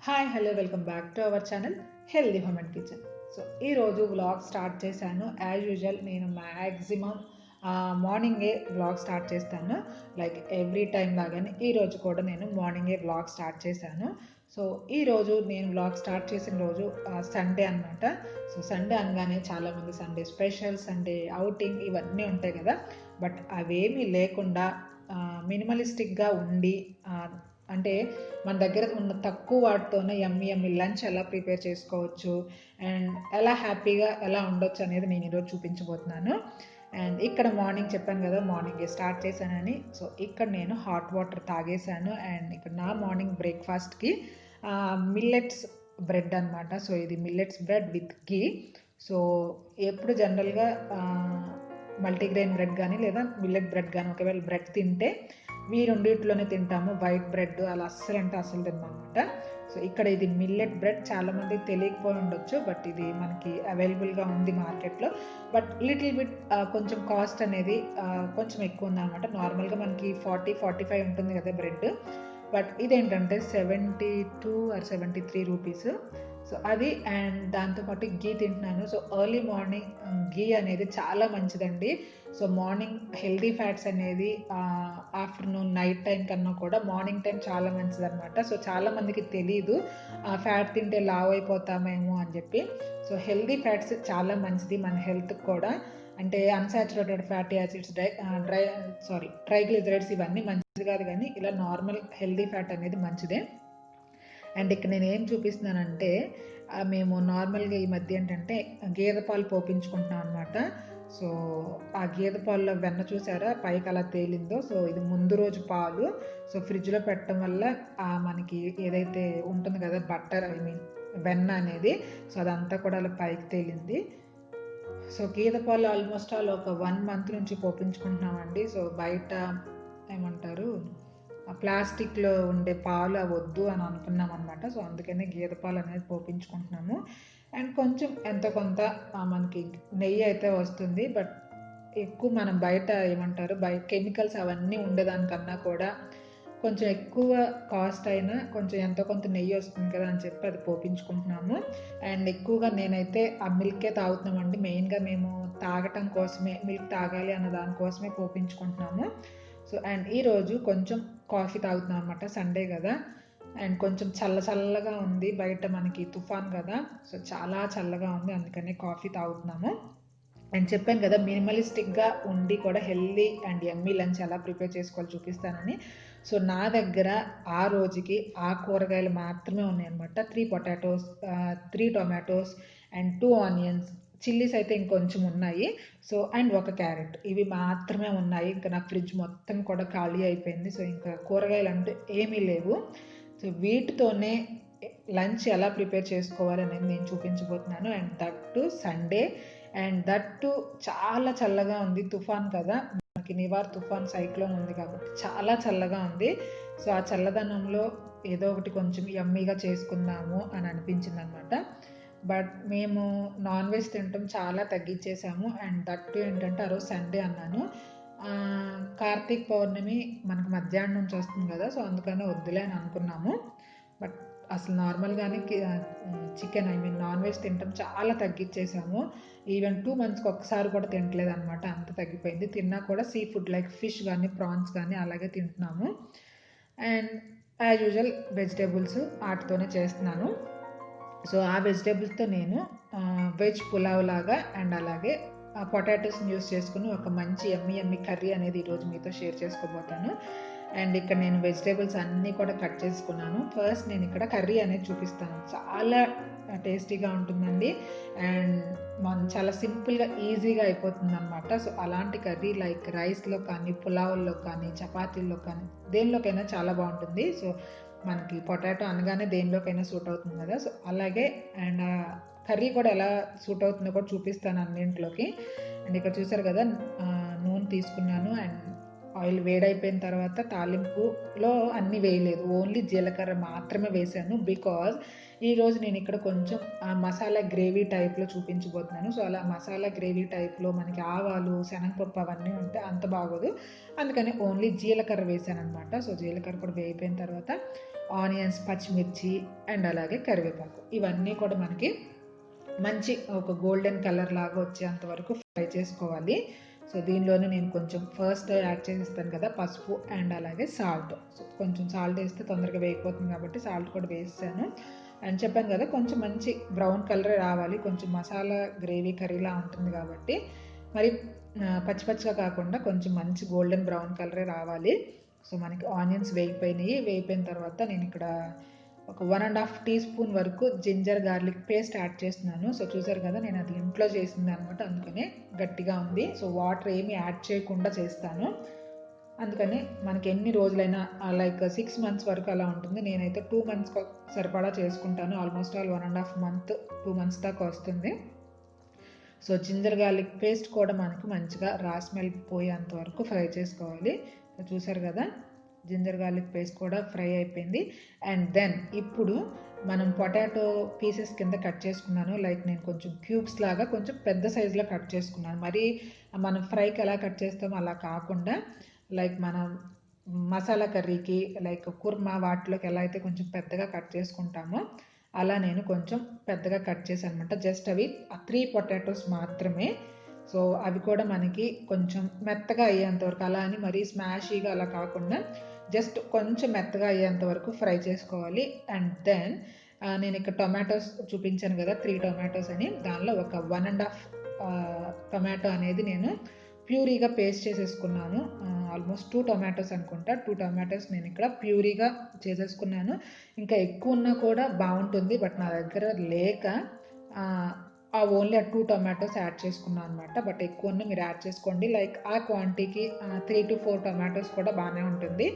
Hi hello welcome back to our channel healthy home and kitchen. So ఈరోజు vlog start చేశాను. As usual నేను maximum మార్నింగే vlog start చేస్తాను. Like every time లాగానే ఈరోజు కూడా నేను మార్నింగే వ్లాగ్ స్టార్ట్ చేశాను. సో ఈరోజు నేను వ్లాగ్ స్టార్ట్ చేసిన రోజు సండే అనమాట. సో సండే అనగానే చాలామంది సండే స్పెషల్, సండే అవుటింగ్ ఇవన్నీ ఉంటాయి కదా. బట్ అవేమీ లేకుండా మినిమలిస్టిక్గా ఉండి అంటే మన దగ్గర ఉన్న తక్కువ వాటితోనే యమ్మీ లంచ్ ఎలా ప్రిపేర్ చేసుకోవచ్చు అండ్ ఎలా హ్యాపీగా ఎలా ఉండొచ్చు అనేది నేను ఈరోజు చూపించబోతున్నాను. అండ్ ఇక్కడ మార్నింగ్ చెప్పాను కదా, మార్నింగే స్టార్ట్ చేశానని. సో ఇక్కడ నేను హాట్ వాటర్ తాగేశాను. అండ్ ఇక్కడ నా మార్నింగ్ బ్రేక్ఫాస్ట్కి మిల్లెట్స్ బ్రెడ్ అనమాట. సో ఇది millets bread with ghee. So ఎప్పుడు జనరల్గా మల్టీగ్రెయిన్ బ్రెడ్ కానీ లేదా మిల్లెట్ బ్రెడ్ కానీ ఒకవేళ బ్రెడ్ తింటే ఈ రెండిట్లోనే తింటాము. వైట్ బ్రెడ్ అలా అస్సలు అంటే అస్సలు తినమన్నమాట. సో ఇక్కడ ఇది మిల్లెట్ బ్రెడ్, చాలామందికి తెలియకపోయి ఉండొచ్చు, బట్ ఇది మనకి అవైలబుల్గా ఉంది మార్కెట్లో. బట్ లిటిల్ బిట్ కొంచెం కాస్ట్ అనేది కొంచెం ఎక్కువ ఉందన్నమాట. నార్మల్గా మనకి 40-45 ఉంటుంది కదా బ్రెడ్, బట్ ఇదేంటంటే 72 or 73 రూపీస్. సో అది. అండ్ దాంతోపాటు ఘీ తింటున్నాను. సో ఎర్లీ మార్నింగ్ ఘీ అనేది చాలా మంచిదండి. సో మార్నింగ్ హెల్దీ ఫ్యాట్స్ అనేది ఆఫ్టర్నూన్ నైట్ టైం కన్నా కూడా మార్నింగ్ టైం చాలా మంచిదన్నమాట. సో చాలామందికి తెలీదు ఫ్యాట్ తింటే లావ్ అయిపోతామేమో అని చెప్పి. సో హెల్దీ ఫ్యాట్స్ చాలా మంచిది మన హెల్త్కి కూడా. అంటే అన్సాచురేటెడ్ ఫ్యాటీ యాసిడ్స్, ట్రైగ్లిజరైడ్స్ ఇవన్నీ మంచిది కాదు, కానీ ఇలా నార్మల్ హెల్దీ ఫ్యాట్ అనేది మంచిదే. అండ్ ఇక్కడ నేను ఏం చూపిస్తున్నానంటే మేము నార్మల్గా ఈ మధ్య ఏంటంటే గేదె పాలు పోపించుకుంటున్నాం అనమాట. సో ఆ గేదె పాలలో వెన్న చూసారా పైకి అలా తేలిందో. సో ఇది ముందు రోజు పాలు. సో ఫ్రిడ్జ్లో పెట్టడం వల్ల మనకి ఏదైతే ఉంటుంది కదా బట్టర్, వెన్న అనేది, సో అదంతా కూడా అలా పైకి తేలింది. సో గేదె పాలు ఆల్మోస్ట్ ఆల్ ఒక 1 month నుంచి పోపించుకుంటున్నామండి. సో బయట ఏమంటారు ప్లాస్టిక్లో ఉండే పాలు వద్దు అని అనుకున్నాం అనమాట. సో అందుకనే గేదె పాలు అనేది పోపించుకుంటున్నాము. అండ్ కొంచెం ఎంతో కొంత మనకి నెయ్యి అయితే వస్తుంది. బట్ ఎక్కువ మనం బయట బయట కెమికల్స్ అవన్నీ ఉండేదానికన్నా కూడా కొంచెం ఎక్కువ కాస్ట్ అయినా కొంచెం ఎంతో కొంత నెయ్యి వస్తుంది కదా అని చెప్పి అది పోపించుకుంటున్నాము. అండ్ ఎక్కువగా నేనైతే ఆ మిల్కే తాగుతున్నామండి. మెయిన్గా మేము తాగటం కోసమే, మిల్క్ తాగాలి అన్న దానికోసమే పోపించుకుంటున్నాము. సో అండ్ ఈరోజు కొంచెం కాఫీ తాగుతున్నాం అనమాట, సండే కదా. అండ్ కొంచెం చల్లగా ఉంది బయట, మనకి తుఫాన్ కదా. సో చాలా చల్లగా ఉంది, అందుకనే కాఫీ తాగుతున్నాము. అండ్ చెప్పాను కదా మినిమలిస్టిక్గా ఉండి కూడా హెల్దీ అండ్ యమ్మీ లంచ్ ఎలా ప్రిపేర్ చేసుకోవాలి చూపిస్తానని. సో నా దగ్గర ఆ రోజుకి ఆ కూరగాయలు మాత్రమే ఉన్నాయన్నమాట. 3 potatoes, 3 tomatoes and 2 onions, chillies అయితే ఇంకొంచెం ఉన్నాయి. సో అండ్ 1 క్యారెట్, ఇవి మాత్రమే ఉన్నాయి. ఇంకా నా ఫ్రిడ్జ్ మొత్తం కూడా ఖాళీ అయిపోయింది. సో ఇంకా కూరగాయలు అంటే ఏమీ లేవు. సో వీటితోనే లంచ్ ఎలా ప్రిపేర్ చేసుకోవాలి అనేది నేను చూపించబోతున్నాను. And that to Sunday. And that to చాలా చల్లగా ఉంది, తుఫాన్ కదా మనకి, నివార్ తుఫాన్ సైక్లోన్ ఉంది కాబట్టి చాలా చల్లగా ఉంది. సో ఆ చల్లదనంలో ఏదో ఒకటి కొంచెం యమ్మీగా చేసుకుందాము అని అనిపించింది అనమాట. బట్ మేము నాన్ వెజ్ తినటం చాలా తగ్గించేసాము. అండ్ దట్ టు ఏంటంటే ఆ రోజు సండే అన్నాను, కార్తీక్ పౌర్ణమి మనకు మధ్యాహ్నం నుంచి వస్తుంది కదా. సో అందుకనే వద్దులే అని అనుకున్నాము. బట్ అసలు నార్మల్గానే చికెన్ నాన్ వెజ్ తినటం చాలా తగ్గించేసాము. ఈవెన్ 2 monthsకి ఒకసారి కూడా తినట్లేదు అనమాట, అంత తగ్గిపోయింది. తిన్నా కూడా సీ ఫుడ్ లైక్ ఫిష్ కానీ ప్రాన్స్ కానీ అలాగే తింటున్నాము. అండ్ యాజ్ యూజువల్ వెజిటేబుల్స్ వాటితోనే చేస్తున్నాను. సో ఆ వెజిటేబుల్స్తో నేను వెజ్ పులావ్ లాగా అండ్ అలాగే పొటాటోస్ని యూస్ చేసుకుని ఒక మంచి యమ్మీ కర్రీ అనేది ఈరోజు మీతో షేర్ చేసుకోబోతాను. అండ్ ఇక్కడ నేను వెజిటేబుల్స్ అన్నీ కూడా కట్ చేసుకున్నాను. ఫస్ట్ నేను ఇక్కడ కర్రీ అనేది చూపిస్తాను. చాలా టేస్టీగా ఉంటుందండి. అండ్ మనం చాలా సింపుల్గా ఈజీగా అయిపోతుంది అనమాట. సో అలాంటి కర్రీ లైక్ రైస్లో కానీ, పులావుల్లో కానీ, చపాతీల్లో కానీ, దేనిలోకైనా చాలా బాగుంటుంది. సో మనకి పొటాటో అనగానే దేనిలోకైనా సూట్ అవుతుంది కదా. సో అలాగే అండ్ కర్రీ కూడా ఎలా సూట్ అవుతుందో కూడా చూపిస్తాను అన్నింటిలోకి. అండ్ ఇక్కడ చూసారు కదా నూనె తీసుకున్నాను. అండ్ ఆయిల్ వేడైపోయిన తర్వాత తాలింపులో అన్నీ వేయలేదు, ఓన్లీ జీలకర్ర మాత్రమే వేసాను. బికాజ్ ఈరోజు నేను ఇక్కడ కొంచెం మసాలా గ్రేవీ టైప్లో చూపించబోతున్నాను. సో అలా మసాలా గ్రేవీ టైప్లో మనకి ఆవాలు, శనగపప్పు అవన్నీ ఉంటే అంత బాగోదు, అందుకని ఓన్లీ జీలకర్ర వేసాను అనమాట. సో జీలకర్ర కూడా వేగిపోయిన తర్వాత ఆనియన్స్, పచ్చిమిర్చి అండ్ అలాగే కరివేపాకు ఇవన్నీ కూడా మనకి మంచి ఒక గోల్డెన్ కలర్ లాగా వచ్చేంత వరకు ఫ్రై చేసుకోవాలి. సో దీనిలోనే నేను కొంచెం ఫస్ట్ యాడ్ చేసేస్తాను కదా పసుపు అండ్ అలాగే సాల్ట్. సో కొంచెం సాల్ట్ వేస్తే తొందరగా వేగిపోతుంది కాబట్టి సాల్ట్ కూడా వేసాను. అండ్ చెప్పాను కదా కొంచెం మంచి బ్రౌన్ కలర్ రావాలి, కొంచెం మసాలా గ్రేవీ కర్రీలా ఉంటుంది కాబట్టి మరి పచ్చి పచ్చిగా కాకుండా కొంచెం మంచి గోల్డెన్ బ్రౌన్ కలరే రావాలి. సో మనకి ఆనియన్స్ వేగిపోయిన తర్వాత నేను ఇక్కడ ఒక 1.5 టీ స్పూన్ వరకు జింజర్ గార్లిక్ పేస్ట్ యాడ్ చేస్తున్నాను. సో చూసారు కదా నేను అది ఇంట్లో చేసింది అనమాట, అందుకనే గట్టిగా ఉంది. సో వాటర్ ఏమి యాడ్ చేయకుండా చేస్తాను, అందుకని మనకి ఎన్ని రోజులైనా లైక్ 6 మంత్స్ వరకు అలా ఉంటుంది. నేనైతే 2 మంత్స్ సరిపడా చేసుకుంటాను, ఆల్మోస్ట్ ఆల్ 1.5 మంత్ 2 మంత్స్ దాకా వస్తుంది. సో జింజర్ గార్లిక్ పేస్ట్ కూడా మనకు మంచిగా రా స్మెల్ పోయేంత వరకు ఫ్రై చేసుకోవాలి. చూసారు కదా జింజర్ గార్లిక్ పేస్ట్ కూడా ఫ్రై అయిపోయింది. అండ్ దెన్ ఇప్పుడు మనం పొటాటో పీసెస్ కింద కట్ చేసుకున్నాను, లైక్ నేను కొంచెం క్యూబ్స్ లాగా కొంచెం పెద్ద సైజులో కట్ చేసుకున్నాను. మరి మనం ఫ్రైకి ఎలా కట్ చేస్తామో అలా కాకుండా లైక్ మనం మసాలా కర్రీకి లైక్ కుర్మా వాటిలోకి ఎలా అయితే కొంచెం పెద్దగా కట్ చేసుకుంటామో అలా నేను కొంచెం పెద్దగా కట్ చేశాను అనమాట. జస్ట్ అవి 3 పొటాటోస్ మాత్రమే. సో అవి కూడా మనకి కొంచెం మెత్తగా అయ్యేంత వరకు, అలా అని మరీ స్మాషీగా అలా కాకుండా జస్ట్ కొంచెం మెత్తగా అయ్యేంత వరకు ఫ్రై చేసుకోవాలి. అండ్ దెన్ నేను ఇక్కడ టొమాటోస్ చూపించాను కదా 3 టొమాటోస్ అని, దానిలో ఒక 1.5 టొమాటో అనేది నేను ప్యూరీగా పేస్ట్ చేసేసుకున్నాను. ఆల్మోస్ట్ 2 టొమాటోస్ అనుకుంటా, 2 టొమాటోస్ నేను ఇక్కడ ప్యూరీగా చేసేసుకున్నాను. ఇంకా ఎక్కువ ఉన్నా కూడా బాగుంటుంది, బట్ నా దగ్గర లేక ఓన్లీ ఆ 2 టొమాటోస్ యాడ్ చేసుకున్నాను అనమాట. బట్ ఎక్కువ ఉన్న మీరు యాడ్ చేసుకోండి, లైక్ ఆ క్వాంటిటీకి 3 to 4 టొమాటోస్ కూడా బాగానే ఉంటుంది,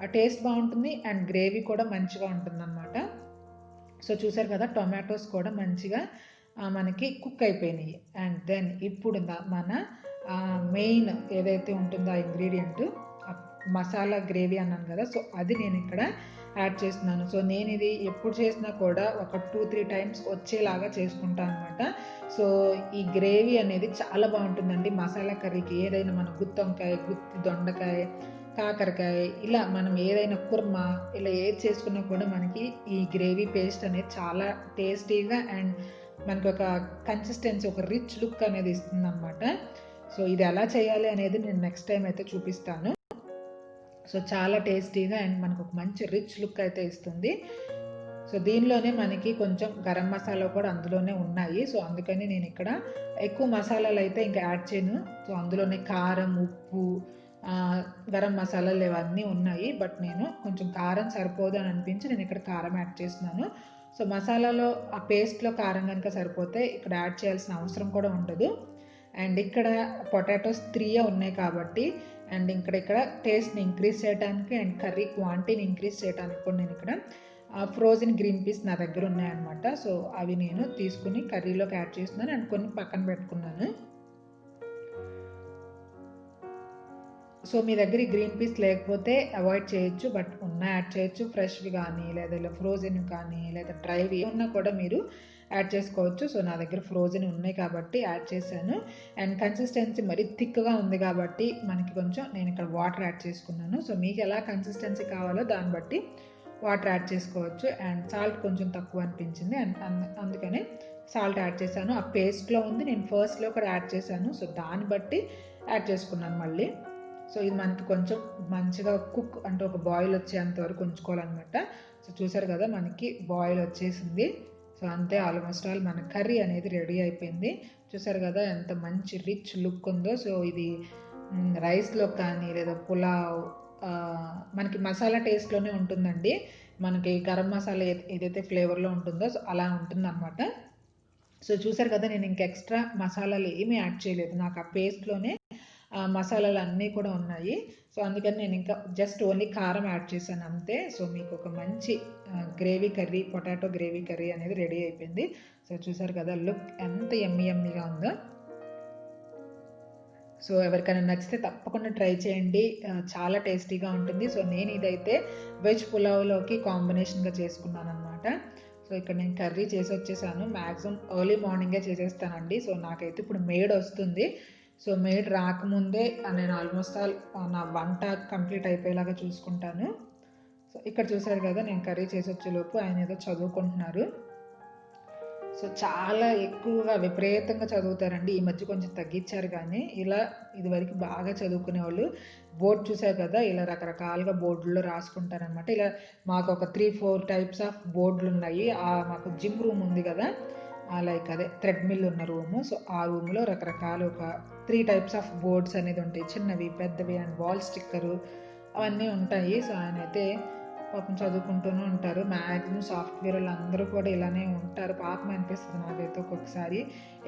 ఆ టేస్ట్ బాగుంటుంది అండ్ గ్రేవీ కూడా మంచిగా ఉంటుంది అనమాట. సో చూసారు కదా టొమాటోస్ కూడా మంచిగా మనకి కుక్ అయిపోయినాయి. అండ్ దెన్ ఇప్పుడు మన మెయిన్ ఏదైతే ఉంటుందో ఆ ఇంగ్రీడియంట్ మసాలా గ్రేవీ అన్నాను కదా, సో అది నేను ఇక్కడ యాడ్ చేస్తున్నాను. సో నేను ఇది ఎప్పుడు చేసినా కూడా ఒక 2-3 టైమ్స్ వచ్చేలాగా చేసుకుంటాను అనమాట. సో ఈ గ్రేవీ అనేది చాలా బాగుంటుందండి మసాలా కర్రీకి. ఏదైనా మన గుత్తి వంకాయ, గుత్తి దొండకాయ, కాకరకాయ ఇలా మనం ఏదైనా కుర్మా ఇలా ఏది చేసుకున్నా కూడా మనకి ఈ గ్రేవీ పేస్ట్ అనేది చాలా టేస్టీగా అండ్ మనకి ఒక కన్సిస్టెన్సీ, ఒక రిచ్ లుక్ అనేది ఇస్తుంది అనమాట. సో ఇది ఎలా చేయాలి అనేది నేను నెక్స్ట్ టైం అయితే చూపిస్తాను. సో చాలా టేస్టీగా అండ్ మనకు ఒక మంచి రిచ్ లుక్ అయితే ఇస్తుంది. సో దీనిలోనే మనకి కొంచెం గరం మసాలా కూడా అందులోనే ఉన్నాయి. సో అందుకని నేను ఇక్కడ ఎక్కువ మసాలాలు అయితే ఇంకా యాడ్ చేయను. సో అందులోనే కారం, ఉప్పు, గరం మసాలాలు ఇవన్నీ ఉన్నాయి, బట్ నేను కొంచెం కారం సరిపోదు అని అనిపించి నేను ఇక్కడ కారం యాడ్ చేస్తున్నాను. సో మసాలాలో ఆ పేస్ట్లో కారం కనుక సరిపోతే ఇక్కడ యాడ్ చేయాల్సిన అవసరం కూడా ఉండదు. అండ్ ఇక్కడ పొటాటోస్ 3 ఉన్నాయి కాబట్టి అండ్ ఇక్కడ టేస్ట్ని ఇంక్రీజ్ చేయడానికి అండ్ కర్రీ క్వాంటిటీని ఇంక్రీజ్ చేయడానికి కూడా నేను ఇక్కడ ఫ్రోజన్ గ్రీన్ పీస్ నా దగ్గర ఉన్నాయన్నమాట. సో అవి నేను తీసుకుని కర్రీలోకి యాడ్ చేస్తున్నాను అండ్ కొన్ని పక్కన పెట్టుకున్నాను. సో మీ దగ్గర ఈ గ్రీన్ పీస్ లేకపోతే అవాయిడ్ చేయొచ్చు, బట్ ఉన్న యాడ్ చేయొచ్చు, ఫ్రెష్వి కానీ లేదా ఇలా ఫ్రోజన్ కానీ లేదా డ్రైవి ఉన్నా కూడా మీరు యాడ్ చేసుకోవచ్చు. సో నా దగ్గర ఫ్రోజన్ ఉన్నాయి కాబట్టి యాడ్ చేశాను. అండ్ కన్సిస్టెన్సీ మరీ థిక్గా ఉంది కాబట్టి మనకి కొంచెం నేను ఇక్కడ వాటర్ యాడ్ చేసుకున్నాను. సో మీకు ఎలా కన్సిస్టెన్సీ కావాలో దాన్ని బట్టి వాటర్ యాడ్ చేసుకోవచ్చు. అండ్ సాల్ట్ కొంచెం తక్కువ అనిపించింది అండ్ అందుకనే సాల్ట్ యాడ్ చేశాను. ఆ పేస్ట్లో ఉంది, నేను ఫస్ట్లో కూడా యాడ్ చేశాను. సో దాన్ని బట్టి యాడ్ చేసుకున్నాను మళ్ళీ. సో ఇది మనకి కొంచెం మంచిగా కుక్ అంటే ఒక బాయిల్ వచ్చేంత వరకు ఉంచుకోవాలన్నమాట. సో చూసారు కదా మనకి బాయిల్ వచ్చేసింది. సో అంతే, ఆల్మోస్ట్ ఆల్ మన కర్రీ అనేది రెడీ అయిపోయింది. చూసారు కదా ఎంత మంచి రిచ్ లుక్ ఉందో. సో ఇది రైస్లో కానీ లేదా పులావ్ మనకి మసాలా టేస్ట్లోనే ఉంటుందండి. మనకి గరం మసాలా ఏదైతే ఫ్లేవర్లో ఉంటుందో సో అలా ఉంటుంది అనమాట. సో చూసారు కదా నేను ఇంక ఎక్స్ట్రా మసాలాలు ఏమీ యాడ్ చేయలేదు, నాకు ఆ పేస్ట్లోనే మసాలాలు అన్నీ కూడా ఉన్నాయి. సో అందుకని నేను ఇంకా జస్ట్ ఓన్లీ కారం యాడ్ చేశాను అంతే. సో మీకు ఒక మంచి gravy curry, potato gravy curry అనేది రెడీ అయిపోయింది. సో చూసారు కదా లుక్ ఎంత యమ్మీగా ఉందో. సో ఎవరికైనా నచ్చితే తప్పకుండా ట్రై చేయండి, చాలా టేస్టీగా ఉంటుంది. సో నేను ఇదైతే వెజ్ పులావ్లోకి కాంబినేషన్గా చేసుకున్నాను అనమాట. సో ఇక్కడ నేను కర్రీ చేసి వచ్చేసాను. మ్యాక్సిమం ఎర్లీ మార్నింగే చేసేస్తానండి. సో నాకైతే ఇప్పుడు మేడ్ వస్తుంది. సో మేడ్ రాకముందే నేను ఆల్మోస్ట్ ఆల్ నా వంట కంప్లీట్ అయిపోయేలాగా చూసుకుంటాను. సో ఇక్కడ చూసారు కదా, నేను కర్రీ చేసి వచ్చేలోపు ఆయన ఏదో చదువుకుంటున్నారు. సో చాలా ఎక్కువగా విపరీతంగా చదువుతారండి. ఈ మధ్య కొంచెం తగ్గించారు, కానీ ఇలా ఇదివరకు బాగా చదువుకునే వాళ్ళు. బోర్డు చూసారు కదా, ఇలా రకరకాలుగా బోర్డుల్లో రాసుకుంటారనమాట. ఇలా మాకు ఒక 3-4 టైప్స్ ఆఫ్ బోర్డులు ఉన్నాయి. మాకు జిమ్ రూమ్ ఉంది కదా, లైక్ అదే థ్రెడ్మిల్ ఉన్న రూము. సో ఆ రూమ్లో రకరకాల ఒక 3 టైప్స్ ఆఫ్ బోర్డ్స్ అనేది ఉంటాయి, చిన్నవి పెద్దవి అండ్ వాల్ స్టిక్కరు అవన్నీ ఉంటాయి. సో ఆయన అయితే పాపం చదువుకుంటూనే ఉంటారు. మ్యాక్సిమం సాఫ్ట్వేర్ వాళ్ళందరూ కూడా ఇలానే ఉంటారు. పాపం అనిపిస్తుంది నాకైతే ఒక్కొక్కసారి.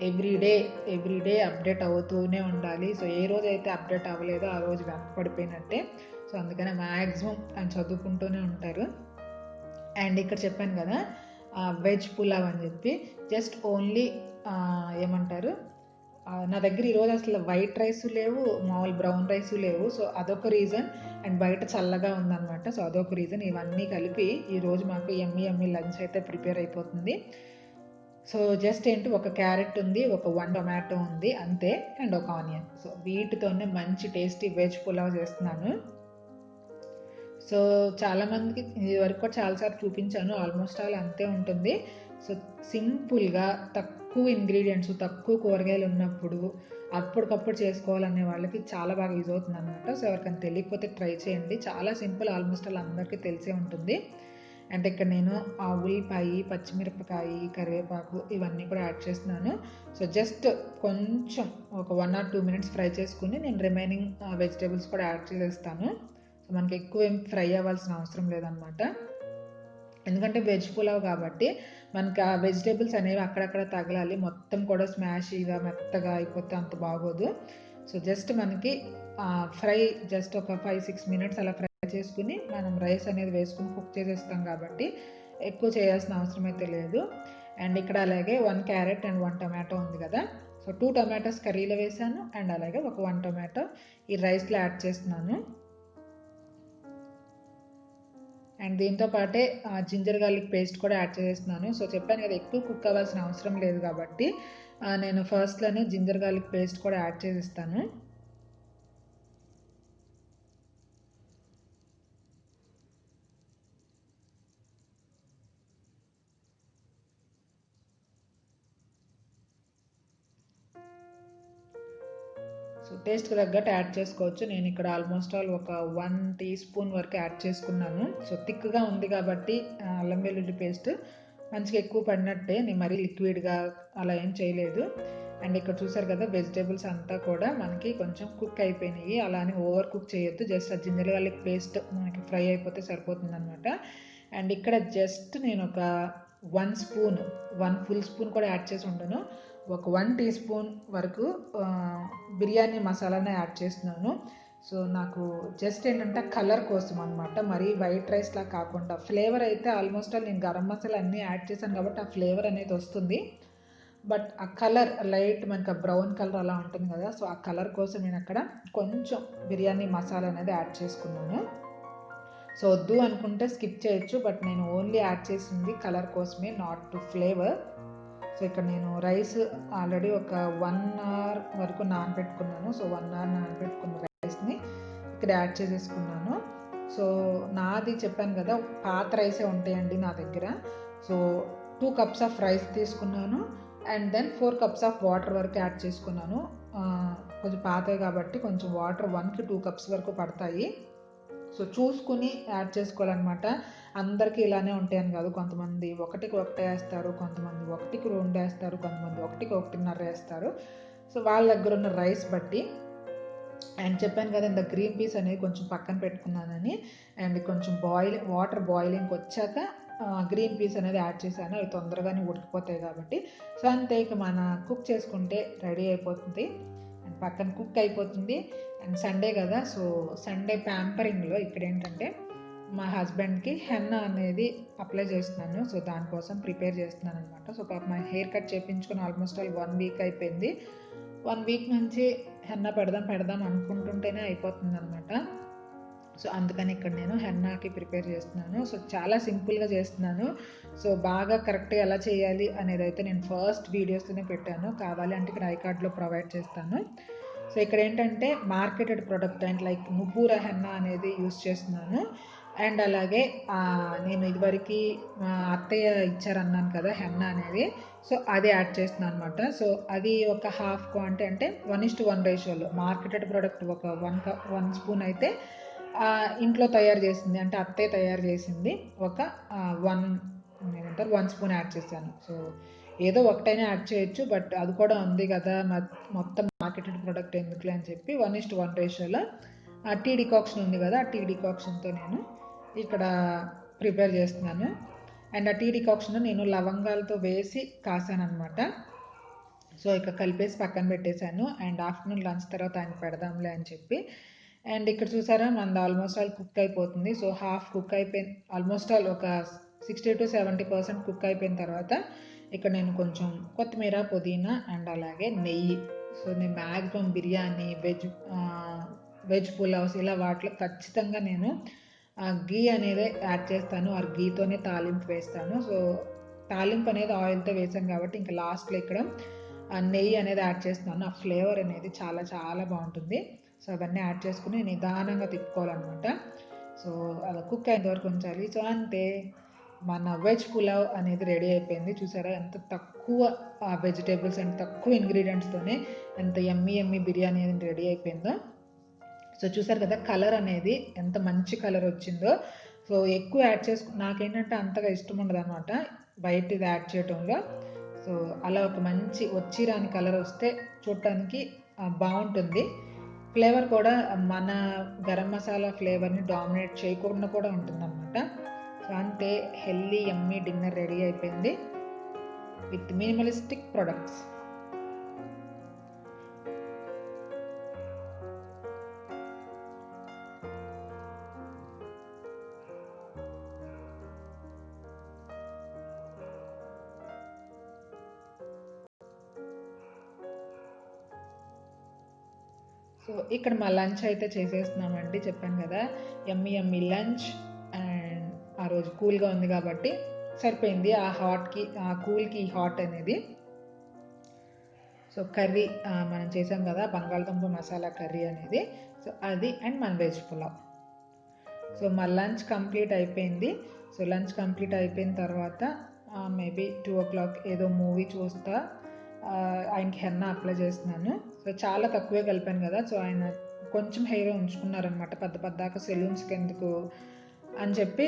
ఎవ్రీడే అప్డేట్ అవుతూనే ఉండాలి. సో ఏ రోజు అయితే అప్డేట్ అవ్వలేదో ఆ రోజు వెనకపడిపోయినట్టే. సో అందుకనే మ్యాక్సిమం ఆయన చదువుకుంటూనే ఉంటారు. అండ్ ఇక్కడ చెప్పాను కదా వెజ్ పులావ్ అని చెప్పి, జస్ట్ ఓన్లీ ఏమంటారు, నా దగ్గర ఈరోజు అసలు వైట్ రైస్ లేవు, మామూలు బ్రౌన్ రైస్ లేవు. సో అదొక రీజన్. అండ్ బయట చల్లగా ఉందన్నమాట. సో అదొక రీజన్. ఇవన్నీ కలిపి ఈరోజు మాకు ఎమ్మి లంచ్ అయితే ప్రిపేర్ అయిపోతుంది. సో జస్ట్ ఏంటి, ఒక క్యారెట్ ఉంది, ఒక 1 టొమాటో ఉంది అంతే, అండ్ ఒక ఆనియన్. సో వీటితోనే మంచి టేస్టీ వెజ్ పులావ్ చేస్తున్నాను. సో చాలామందికి ఇది వరకు కూడా చాలాసార్లు చూపించాను, ఆల్మోస్ట్ ఆల్ అంతే ఉంటుంది. సో సింపుల్గా తక్కువ ఇంగ్రీడియంట్స్, తక్కువ కూరగాయలు ఉన్నప్పుడు అప్పటికప్పుడు చేసుకోవాలనే వాళ్ళకి చాలా బాగా యూజ్ అవుతుంది అనమాట. సో ఎవరికైనా తెలియకపోతే ట్రై చేయండి, చాలా సింపుల్, ఆల్మోస్ట్ ఆల్ అందరికీ తెలిసే ఉంటుంది. అంటే ఇక్కడ నేను ఉల్లిపాయ, పచ్చిమిరపకాయ, కరివేపాకు ఇవన్నీ కూడా యాడ్ చేస్తున్నాను. సో జస్ట్ కొంచెం ఒక 1 or 2 minutes ఫ్రై చేసుకుని నేను రిమైనింగ్ వెజిటేబుల్స్ కూడా యాడ్ చేసేస్తాను. సో మనకి ఎక్కువ ఏం ఫ్రై అవ్వాల్సిన అవసరం లేదనమాట. ఎందుకంటే వెజ్ పులావ్ కాబట్టి మనకి ఆ వెజిటేబుల్స్ అనేవి అక్కడక్కడ తగలాలి, మొత్తం కూడా స్మాషీగా మెత్తగా అయిపోతే అంత బాగోదు. సో జస్ట్ మనకి ఫ్రై జస్ట్ ఒక 5-6 minutes అలా ఫ్రై చేసుకుని మనం రైస్ అనేది వేసుకుని కుక్ చేసేస్తాం కాబట్టి ఎక్కువ చేయాల్సిన అవసరం అయితే లేదు. అండ్ ఇక్కడ అలాగే 1 క్యారెట్ అండ్ 1 టొమాటో ఉంది కదా, సో 2 టొమాటోస్ కర్రీలో వేసాను, అండ్ అలాగే ఒక 1 టొమాటో ఈ రైస్లో యాడ్ చేస్తున్నాను. అండ్ దీంతో పాటే జింజర్ గార్లిక్ పేస్ట్ కూడా యాడ్ చేస్తున్నాను. సో చెప్పాను కదా, ఎక్కువ కుక్ అవ్వాల్సిన అవసరం లేదు కాబట్టి నేను ఫస్ట్లోనే జింజర్ గార్లిక్ పేస్ట్ కూడా యాడ్ చేసిస్తాను. సో టేస్ట్కి తగ్గట్టు యాడ్ చేసుకోవచ్చు. నేను ఇక్కడ ఆల్మోస్ట్ ఆల్ ఒక 1 teaspoon వరకు యాడ్ చేసుకున్నాను. సో థిక్గా ఉంది కాబట్టి అల్లం వెల్లుల్లి పేస్ట్ మంచిగా ఎక్కువ పడినట్టే, నేను మరీ లిక్విడ్గా అలా ఏం చేయలేదు. అండ్ ఇక్కడ చూసారు కదా, వెజిటేబుల్స్ అంతా కూడా మనకి కొంచెం కుక్ అయిపోయినాయి. అలానే ఓవర్ కుక్ చేయొద్దు, జస్ట్ ఆ జింజర్ గార్లిక్ పేస్ట్ మనకి ఫ్రై అయిపోతే సరిపోతుంది అనమాట. అండ్ ఇక్కడ జస్ట్ నేను ఒక 1 full spoon కూడా యాడ్ చేసి ఉంటాను. ఒక 1 teaspoon వరకు బిర్యానీ మసాలానే యాడ్ చేస్తున్నాను. సో నాకు జస్ట్ ఏంటంటే కలర్ కోసం అనమాట, మరీ వైట్ రైస్లా కాకుండా. ఫ్లేవర్ అయితే ఆల్మోస్ట్ ఆల్ నేను గరం మసాలా అన్నీ యాడ్ చేశాను కాబట్టి ఆ ఫ్లేవర్ అనేది వస్తుంది. బట్ ఆ కలర్ లైట్ మనకి ఆ బ్రౌన్ కలర్ అలా ఉంటుంది కదా, సో ఆ కలర్ కోసం నేను అక్కడ కొంచెం బిర్యానీ మసాలా అనేది యాడ్ చేసుకున్నాను. సో వద్దు అనుకుంటే స్కిప్ చేయొచ్చు, బట్ నేను ఓన్లీ యాడ్ చేసింది కలర్ కోసమే, నాట్ టు ఫ్లేవర్. సో ఇక్కడ నేను రైస్ ఆల్రెడీ ఒక 1 hour వరకు నానబెట్టుకున్నాను. సో 1 hour నానబెట్టుకున్న రైస్ని ఇక్కడ యాడ్ చేసేసుకున్నాను. సో నాది చెప్పాను కదా, పాత రైసే ఉంటాయండి నా దగ్గర. సో 2 cups ఆఫ్ రైస్ తీసుకున్నాను, and then 4 cups of water వరకు యాడ్ చేసుకున్నాను. కొంచెం పాతవి కాబట్టి కొంచెం వాటర్ 1 to 2 cups వరకు పడతాయి. సో చూసుకుని యాడ్ చేసుకోవాలన్నమాట. అందరికీ ఇలానే ఉంటాయని కాదు, కొంతమంది 1కి 1 వేస్తారు, కొంతమంది 1కి 2 వేస్తారు, కొంతమంది 1కి 1.5 వేస్తారు. సో వాళ్ళ దగ్గర ఉన్న రైస్ బట్టి. అండ్ చెప్పాను కదా, ఇంత గ్రీన్ పీస్ అనేది కొంచెం పక్కన పెట్టుకున్నానని. అండ్ కొంచెం వాటర్ బాయిలింగ్కి వచ్చాక గ్రీన్ పీస్ అనేది యాడ్ చేశాను, అవి తొందరగానే ఉడికిపోతాయి కాబట్టి. సో అంతే, ఇక మన కుక్ చేసుకుంటే రెడీ అయిపోతుంది అండ్ పక్కన కుక్ అయిపోతుంది. అండ్ సండే కదా, సో సండే ప్యాంపరింగ్లో ఇక్కడ ఏంటంటే మా హస్బెండ్కి హెన్నా అనేది అప్లై చేస్తున్నాను. సో దానికోసం ప్రిపేర్ చేస్తున్నాను అనమాట. సో పాప మా హెయిర్ కట్ చేయించుకొని ఆల్మోస్ట్ ఆల్ 1 week అయిపోయింది. 1 week నుంచి హెన్నా పెడదాం అనుకుంటుంటేనే అయిపోతుంది అనమాట. సో అందుకని ఇక్కడ నేను హెన్నాకి ప్రిపేర్ చేస్తున్నాను. సో చాలా సింపుల్గా చేస్తున్నాను. సో బాగా కరెక్ట్గా ఎలా చేయాలి అనేది అయితే నేను ఫస్ట్ వీడియోస్తోనే పెట్టాను. కావాలి అంటే ఇక్కడ ఐకార్డ్లో ప్రొవైడ్ చేస్తాను. సో ఇక్కడ ఏంటంటే మార్కెటెడ్ ప్రొడక్ట్ అండ్ లైక్ నువ్వూరా హెన్నా అనేది యూస్ చేస్తున్నాను. అండ్ అలాగే నేను ఇదివరకు మా అత్తయ్య ఇచ్చారన్నాను కదా హెన్నా అనేది, సో అది యాడ్ చేస్తున్నాను అనమాట. సో అది ఒక హాఫ్ క్వాంటిటీ అంటే 1:1 రేషియోలో మార్కెటెడ్ ప్రోడక్ట్ ఒక 1 స్పూన్ అయితే ఇంట్లో తయారు చేసింది అంటే అత్తయ్య తయారు చేసింది ఒక 1 స్పూన్ యాడ్ చేశాను. సో ఏదో ఒకటైనా యాడ్ చేయొచ్చు, బట్ అది కూడా ఉంది కదా మొత్తం మార్కెటెడ్ ప్రోడక్ట్ ఎందుకులే అని చెప్పి 1:1 రేషియోలో టీ డికాక్షన్ ఉంది కదా, ఆ టీ డికాక్షన్తో నేను ఇక్కడ ప్రిపేర్ చేస్తున్నాను. అండ్ ఆ టీ డికాక్షన్ నేను లవంగాలతో వేసి కాసాను అనమాట. సో ఇక కలిపేసి పక్కన పెట్టేశాను. అండ్ ఆఫ్టర్నూన్ లంచ్ తర్వాత ఆయన పెడదాంలే అని చెప్పి. అండ్ ఇక్కడ చూసారా మనది ఆల్మోస్ట్ ఆల్ కుక్ అయిపోతుంది. సో హాఫ్ కుక్ అయిపోయింది, ఆల్మోస్ట్ ఆల్ ఒక 60 to 70% కుక్ అయిపోయిన తర్వాత ఇక్కడ నేను కొంచెం కొత్తిమీర, పుదీనా అండ్ అలాగే నెయ్యి. సో నేను మ్యాక్సిమం బిర్యానీ, వెజ్ పులావ్స్ ఇలా వాటిలో ఖచ్చితంగా నేను గీ అనేది యాడ్ చేస్తాను. ఆ గీతోనే తాలింపు వేస్తాను. సో తాలింపు అనేది ఆయిల్తో వేసాను కాబట్టి ఇంకా లాస్ట్లో ఇక్కడ నెయ్యి అనేది యాడ్ చేస్తున్నాను. ఆ ఫ్లేవర్ అనేది చాలా చాలా బాగుంటుంది. సో అవన్నీ యాడ్ చేసుకుని నిదానంగా తిప్పుకోవాలన్నమాట. సో అలా కుక్ అయిన వరకు ఉంచాలి. సో అంతే, మన వెజ్ పులావ్ అనేది రెడీ అయిపోయింది. చూసారా ఎంత తక్కువ వెజిటేబుల్స్ అండ్ తక్కువ ఇంగ్రీడియంట్స్తోనే ఎంత యమ్మీ బిర్యానీ అనేది రెడీ అయిపోయిందో. సో చూసారు కదా కలర్ అనేది ఎంత మంచి కలర్ వచ్చిందో. సో ఎక్కువ యాడ్ నాకేంటంటే అంతగా ఇష్టం ఉండదు అనమాట బయటది యాడ్ చేయటంలో. సో అలా ఒక మంచి రాని కలర్ వస్తే చూడటానికి బాగుంటుంది. ఫ్లేవర్ కూడా మన గరం మసాలా ఫ్లేవర్ని డామినేట్ చేయకుండా కూడా ఉంటుందన్నమాట. సో అంతే, హెల్దీ యమ్మీ డిన్నర్ రెడీ అయిపోయింది విత్ మినిమలిస్టిక్ ప్రొడక్ట్స్. సో ఇక్కడ మా లంచ్ అయితే చేసేస్తున్నామండి. చెప్పాను కదా యమ్మీ లంచ్. అండ్ ఆ రోజు కూల్గా ఉంది కాబట్టి సరిపోయింది ఆ హాట్కి, ఆ కూల్కి హాట్ అనేది. సో కర్రీ మనం చేసాం కదా బంగాళదుంప మసాలా కర్రీ అనేది, సో అది అండ్ మన వెజ్ పులావ్. సో మా లంచ్ కంప్లీట్ అయిపోయింది. సో లంచ్ కంప్లీట్ అయిపోయిన తర్వాత మేబీ 2 o'clock ఏదో మూవీ చూస్తా ఆయనకి హెన్నా అప్లై చేస్తున్నాను. సో చాలా తక్కువే కలిపాను కదా, సో ఆయన కొంచెం హెయిర్ ఉంచుకున్నారనమాట. పెద్దాక సెలూన్స్కి ఎందుకు అని చెప్పి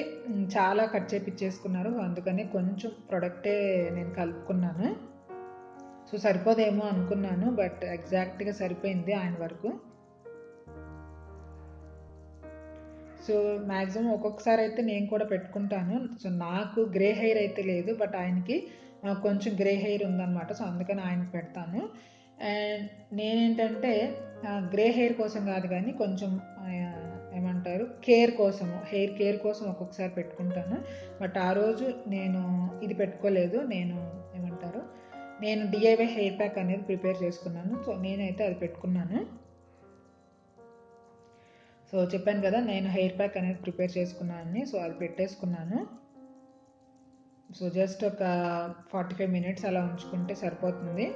చాలా కట్ చేపించేసుకున్నారు. అందుకని కొంచెం ప్రొడక్టే నేను కలుపుకున్నాను. సో సరిపోదేమో అనుకున్నాను, బట్ ఎగ్జాక్ట్గా సరిపోయింది ఆయన వరకు. సో మ్యాక్సిమం ఒక్కొక్కసారి అయితే నేను కూడా పెట్టుకుంటాను. సో నాకు గ్రే హెయిర్ అయితే లేదు, బట్ ఆయనకి కొంచెం గ్రే హెయిర్ ఉందన్నమాట. సో అందుకని ఆయనకి పెడతాను. అండ్ నేనేంటంటే గ్రే హెయిర్ కోసం కాదు కానీ కొంచెం ఏమంటారు కేర్ కోసము, హెయిర్ కేర్ కోసం ఒక్కొక్కసారి పెట్టుకుంటాను. బట్ ఆ రోజు నేను ఇది పెట్టుకోలేదు. నేను డిఐవై హెయిర్ ప్యాక్ అనేది ప్రిపేర్ చేసుకున్నాను. సో నేనైతే అది పెట్టుకున్నాను. సో చెప్పాను కదా నేను హెయిర్ ప్యాక్ అనేది ప్రిపేర్ చేసుకున్నాను. సో అది పెట్టేసుకున్నాను. సో జస్ట్ ఒక 45 minutes అలా ఉంచుకుంటే సరిపోతుంది.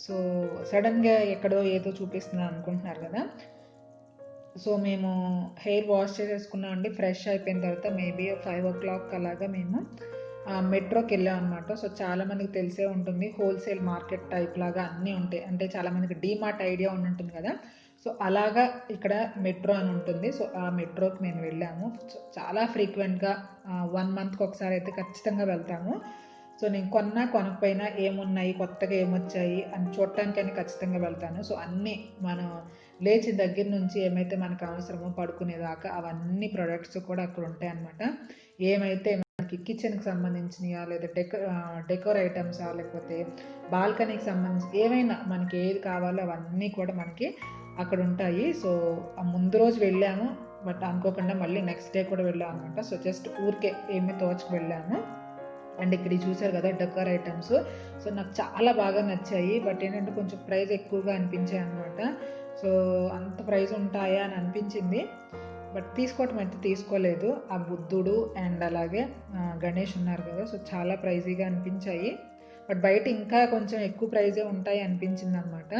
సో సడన్గా ఎక్కడో ఏదో చూపిస్తున్నాను అనుకుంటున్నారు కదా. సో మేము హెయిర్ వాష్ చేసేసుకున్నాం అండి. ఫ్రెష్ అయిపోయిన తర్వాత మేబీ 5 o'clock అలాగా మేము మెట్రోకి వెళ్ళాం అనమాట. సో చాలామందికి తెలిసే ఉంటుంది, హోల్సేల్ మార్కెట్ టైప్ లాగా అన్నీ ఉంటాయి. అంటే చాలామందికి డీమార్ట్ ఐడియా ఉంటుంది కదా. సో అలాగా ఇక్కడ మెట్రో అని ఉంటుంది. సో ఆ మెట్రోకి మేము వెళ్ళాము. చాలా ఫ్రీక్వెంట్గా 1 monthకి ఒకసారి అయితే ఖచ్చితంగా వెళ్తాము. సో నేను కొనకపోయినా ఏమున్నాయి కొత్తగా ఏమొచ్చాయి అని చూడటానికైనా ఖచ్చితంగా వెళ్తాను. సో అన్నీ మనం లేచిన దగ్గర నుంచి ఏమైతే మనకు అవసరమో పడుకునేదాకా అవన్నీ ప్రొడక్ట్స్ కూడా అక్కడ ఉంటాయి అన్నమాట. ఏమైతే మనకి కిచెన్కి సంబంధించినయా లేదా డెకోర్ ఐటమ్సా లేకపోతే బాల్కనీకి సంబంధించి ఏమైనా మనకి ఏది కావాలో అవన్నీ కూడా మనకి అక్కడ ఉంటాయి. సో ఆ ముందు రోజు వెళ్ళాము, బట్ అనుకోకుండా మళ్ళీ నెక్స్ట్ డే కూడా వెళ్ళాము అనమాట. సో జస్ట్ ఊరికే ఏమీ తోచకు వెళ్ళాము. అండ్ ఇక్కడ చూసారు కదా డెకోర్ ఐటమ్స్. సో నాకు చాలా బాగా నచ్చాయి, బట్ ఏంటంటే కొంచెం ప్రైస్ ఎక్కువగా అనిపించాయి అనమాట. సో అంత ప్రైస్ ఉంటాయా అని అనిపించింది, బట్ తీసుకోవటం అయితే తీసుకోలేదు. ఆ బుద్ధుడు అండ్ అలాగే గణేష్ ఉన్నారు కదా, సో చాలా ప్రైజీగా అనిపించాయి. బట్ బయట ఇంకా కొంచెం ఎక్కువ ప్రైజే ఉంటాయి అనిపించింది అనమాట.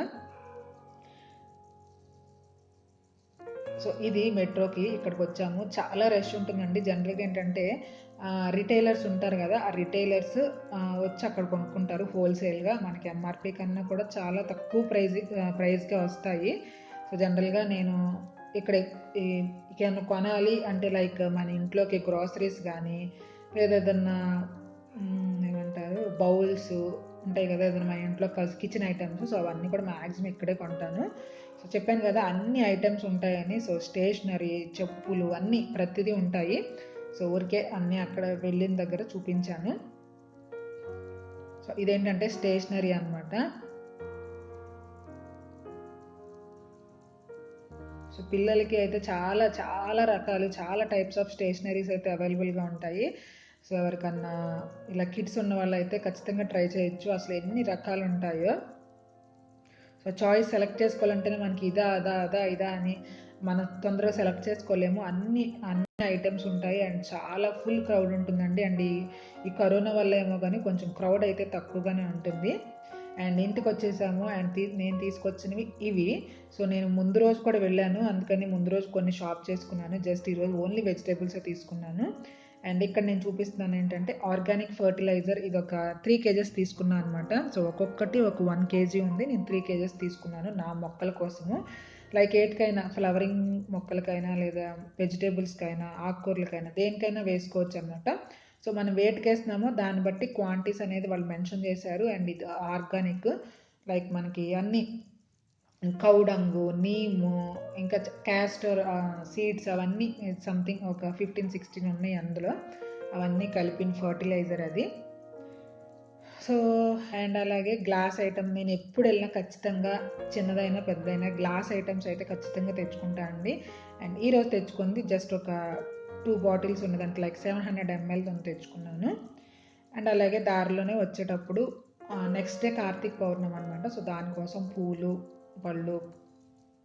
సో ఇది మెట్రోకి ఇక్కడికి వచ్చాము. చాలా రష్ ఉంటుందండి. జనరల్గా ఏంటంటే రిటైలర్స్ ఉంటారు కదా, ఆ రిటైలర్స్ వచ్చి అక్కడ కొనుక్కుంటారు హోల్సేల్గా. మనకి ఎంఆర్పి కన్నా కూడా చాలా తక్కువ ప్రైస్గా వస్తాయి. సో జనరల్గా నేను ఇక్కడ ఏమన్నా కొనాలి అంటే లైక్ మన ఇంట్లోకి గ్రాసరీస్ కానీ లేదా ఏదన్నా ఏమంటారు బౌల్స్ ఉంటాయి కదా, ఏదైనా మన ఇంట్లో కిచెన్ ఐటమ్స్, సో అవన్నీ కూడా మ్యాక్సిమం ఇక్కడే కొంటాను. సో చెప్పాను కదా అన్ని ఐటమ్స్ ఉంటాయని. సో స్టేషనరీ, చెప్పులు అన్నీ ప్రతిదీ ఉంటాయి. సో ఊరికే అన్నీ అక్కడ వెళ్ళిన దగ్గర చూపించాను. సో ఇదేంటంటే స్టేషనరీ అనమాట. సో పిల్లలకి అయితే చాలా చాలా రకాలు, చాలా టైప్స్ ఆఫ్ స్టేషనరీస్ అయితే అవైలబుల్గా ఉంటాయి. సో ఎవరికన్నా ఇలా కిడ్స్ ఉన్న వాళ్ళు అయితే ఖచ్చితంగా ట్రై చేయొచ్చు. అసలు ఎన్ని రకాలు ఉంటాయో. సో చాయిస్ సెలెక్ట్ చేసుకోవాలంటేనే మనకి ఇదా అదా అదా ఇదా అని మనం తొందరగా సెలెక్ట్ చేసుకోలేము. అన్ని ఐటమ్స్ ఉంటాయి అండ్ చాలా ఫుల్ క్రౌడ్ ఉంటుందండి. అండ్ ఈ కరోనా వల్ల ఏమో కానీ కొంచెం క్రౌడ్ అయితే తక్కువగానే ఉంటుంది. అండ్ ఇంటికి వచ్చేసాము. అండ్ నేను తీసుకొచ్చినవి ఇవి. సో నేను ముందు రోజు కూడా వెళ్ళాను, అందుకని ముందు రోజు కొన్ని షాప్ చేసుకున్నాను. జస్ట్ ఈరోజు ఓన్లీ వెజిటేబుల్సే తీసుకున్నాను. అండ్ ఇక్కడ నేను చూపిస్తున్నాను ఏంటంటే ఆర్గానిక్ ఫర్టిలైజర్. ఇది ఒక 3 kgs తీసుకున్నాను అనమాట. సో ఒక్కొక్కటి ఒక 1 kg ఉంది. నేను 3 kgs తీసుకున్నాను నా మొక్కల కోసము. లైక్ ఏటికైనా ఫ్లవరింగ్ మొక్కలకైనా లేదా వెజిటేబుల్స్కైనా ఆకుకూరలకైనా దేనికైనా వేసుకోవచ్చు అనమాట. సో మనం వేటికి వేస్తున్నామో దాన్ని బట్టి క్వాంటిటీస్ అనేది వాళ్ళు మెన్షన్ చేశారు. అండ్ ఇది ఆర్గానిక్, లైక్ మనకి అన్నీ కౌడంగు, నీము, ఇంకా క్యాస్టర్ సీడ్స్ అవన్నీ సంథింగ్ ఒక 15-16 ఉన్నాయి అందులో. అవన్నీ కలిపిన ఫర్టిలైజర్ అది. సో అండ్ అలాగే గ్లాస్ ఐటమ్, నేను ఎప్పుడు వెళ్ళినా ఖచ్చితంగా చిన్నదైనా పెద్దదైనా గ్లాస్ ఐటమ్స్ అయితే ఖచ్చితంగా తెచ్చుకుంటా అండి. అండ్ ఈరోజు తెచ్చుకుంది జస్ట్ ఒక 2 బాటిల్స్ ఉన్నదంటే లైక్ 700 ml తెచ్చుకున్నాను. అండ్ అలాగే దారిలోనే వచ్చేటప్పుడు నెక్స్ట్ డే కార్తీక పౌర్ణమి అనమాట. సో దానికోసం పూలు, పళ్ళు,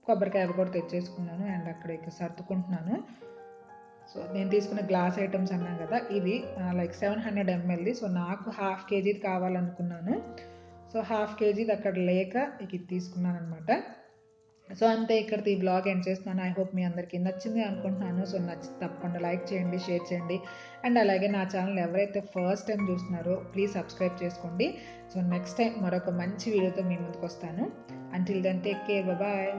కొబ్బరికాయ కూడా తెచ్చేసుకున్నాను. అండ్ అక్కడ ఇక సర్దుకుంటున్నాను. సో నేను తీసుకున్న గ్లాస్ ఐటమ్స్ అన్నాను కదా, ఇవి లైక్ 700 ml. సో నాకు 1/2 kg కావాలనుకున్నాను. సో 1/2 kg అక్కడ లేక ఇక ఇది తీసుకున్నాను అనమాట. సో అంతే, ఇక్కడితో ఈ బ్లాగ్ ఎండ్ చేస్తున్నాను. ఐ హోప్ మీ అందరికీ నచ్చింది అనుకుంటున్నాను. సో నచ్చితే తప్పకుండా లైక్ చేయండి, షేర్ చేయండి. అండ్ అలాగే నా ఛానల్ ఎవరైతే ఫస్ట్ టైం చూస్తున్నారో ప్లీజ్ సబ్స్క్రైబ్ చేసుకోండి. సో నెక్స్ట్ టైం మరొక మంచి వీడియోతో మీ ముందుకు వస్తాను. Until then take care, bye.